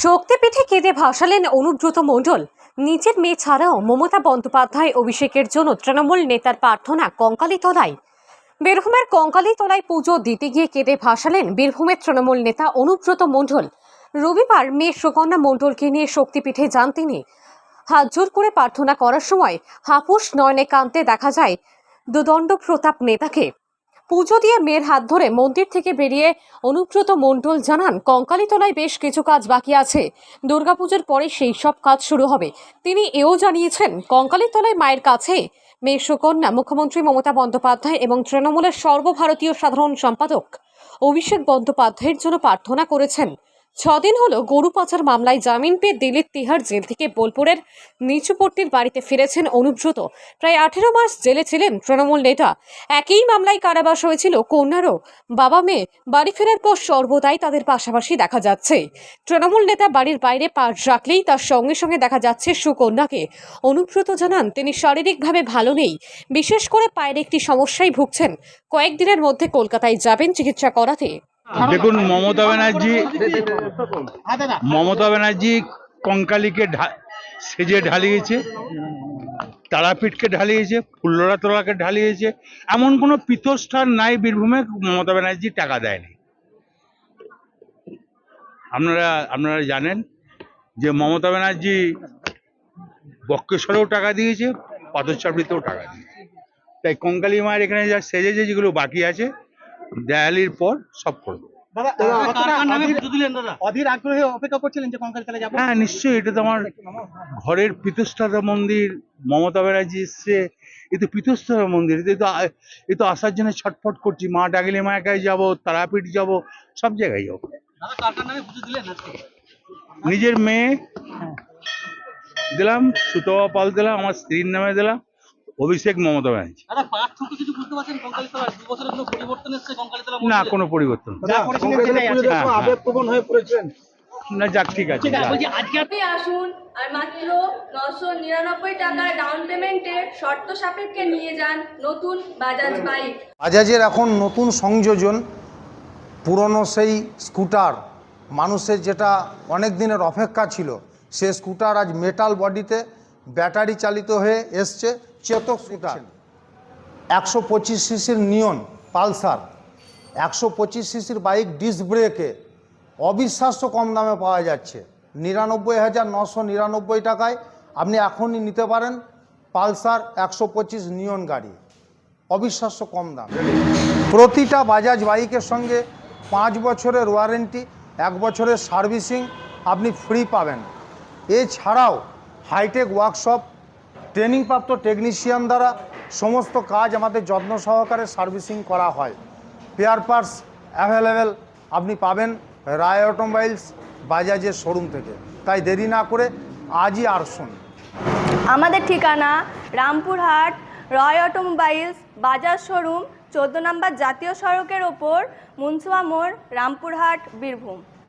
শক্তিপীঠে কেঁদে ভাসালেন অনুব্রত মণ্ডল। নিজের মেয়ে ছাড়াও মমতা বন্দ্যোপাধ্যায় অভিষেকের জন্য তৃণমূল নেতার প্রার্থনা কঙ্কালীতলায়। বীরভূমের কঙ্কালীতলায় পুজো দিতে গিয়ে কেঁদে ভাসালেন বীরভূমের তৃণমূল নেতা অনুব্রত মণ্ডল। রবিবার মেয়ে সুকন্যা মণ্ডলকে নিয়ে শক্তিপীঠে যান তিনি। হাত জোর করে প্রার্থনা করার সময় হাপুস নয়নে কাঁদতে দেখা যায় দুদণ্ড প্রতাপ নেতাকে। পুজো দিয়ে মেয়ের হাত ধরে মন্দির থেকে বেরিয়ে অনুব্রত মণ্ডল জানান, কঙ্কালীতলায় বেশ কিছু কাজ বাকি আছে, দুর্গাপুজোর পরে সেই সব কাজ শুরু হবে। তিনি এও জানিয়েছেন, কঙ্কালীতলায় মায়ের কাছে মেয়ে সুকন্যা মুখ্যমন্ত্রী মমতা বন্দ্যোপাধ্যায় এবং তৃণমূলের সর্বভারতীয় সাধারণ সম্পাদক অভিষেক বন্দ্যোপাধ্যায়ের জন্য প্রার্থনা করেছেন। 6 দিন হলো গরু পাচার মামলায় জামিন পেয়ে দিল্লির তিহার জেল থেকে বোলপুরের নিচুপট্টির বাড়িতে ফিরেছেন অনুব্রত। প্রায় 18 মাস জেলে ছিলেন তৃণমূল নেতা। একই মামলায় কারাবাস হয়েছিল কন্যারও। বাবা মেয়ে বাড়ি ফেরার পর সর্বদাই তাদের পাশাপাশি দেখা যাচ্ছে। তৃণমূল নেতা বাড়ির বাইরে পা রাখলেই তার সঙ্গে সঙ্গে দেখা যাচ্ছে সুকন্যাকে। অনুব্রত জানান, তিনি শারীরিকভাবে ভালো নেই, বিশেষ করে পায়ের একটি সমস্যায় ভুগছেন। কয়েকদিনের মধ্যে কলকাতায় যাবেন চিকিৎসা করাতে। দেখুন, মমতা ব্যানার্জি কঙ্কালীকে সেজে ঢালিয়েছে, তারাপীঠকে ঢালিয়েছে, ফুল্লরাতলাকে ঢালিয়েছে। এমন কোনো পীঠস্থান নাই বীরভূমে মমতা ব্যানার্জি টাকা দেয়নি। আপনারা জানেন যে মমতা ব্যানার্জি বক্রেশ্বরেও টাকা দিয়েছে, পাথরচাপড়িতেও টাকা দিয়েছে। তাই কঙ্কালী মায়ের এখানে যা সেজেছে, যেগুলো বাকি আছে দেয়ালির পর সব করবো। হ্যাঁ, নিশ্চয়ই। এটা তো আমার ঘরের পীঠস্থাতা মন্দির। মমতা ব্যানার্জি এসছে, এ তো পীঠস্থাতা মন্দির। এ তো আসার জন্য ছটফট করছি। মা ডাকলে মায়ের কাছে যাবো, তারাপীঠ যাবো, সব জায়গায় যাবো। নিজের মেয়ে দিলাম, সুতপা পাল দিলাম, আমার স্ত্রীর নামে দিলাম, অভিষেক মমতা ব্যানার্জি। না, কোনো পরিবর্তন না। যাক, ঠিক আছে। আসুন আর মাত্র 999 টাকার ডাউন পেমেন্টের শর্ত সাপেক্ষে নিয়ে যান নতুন বাজাজ বাইক। বাজাজের এখন নতুন সংযোজন, পুরনো সেই স্কুটার, মানুষের যেটা অনেক দিনের অপেক্ষা ছিল, সে স্কুটার আজ মেটাল বডিতে ব্যাটারি চালিত হয়ে এসছে। চেতক স্কুটার, 125 সিসির নিয়ন পালসার, 125 সিসির বাইক ডিস্ক ব্রেকে অবিশ্বাস্য কম দামে পাওয়া যাচ্ছে। 99,999 টাকায় আপনি এখনই নিতে পারেন পালসার 125 নিয়ন গাড়ি, অবিশ্বাস্য কম দাম। প্রতিটা বাজাজ বাইকের সঙ্গে 5 বছরের ওয়ারেন্টি, 1 বছরের সার্ভিসিং আপনি ফ্রি পাবেন। এছাড়াও হাইটেক ওয়ার্কশপ, ট্রেনিংপ্রাপ্ত টেকনিশিয়ান দ্বারা সমস্ত কাজ আমাদের যত্ন সহকারে সার্ভিসিং করা হয়। স্পেয়ার পার্টস অ্যাভেলেবেল আপনি পাবেন রায় অটোমোবাইলস বাজাজের শোরুম থেকে। তাই দেরি না করে আজই আসুন। আমাদের ঠিকানা রামপুরহাট, রয় অটোমোবাইলস বাজাজ শোরুম, 14 নম্বর জাতীয় সড়কের ওপর, মুন্সুয়া মোড়, রামপুরহাট, বীরভূম।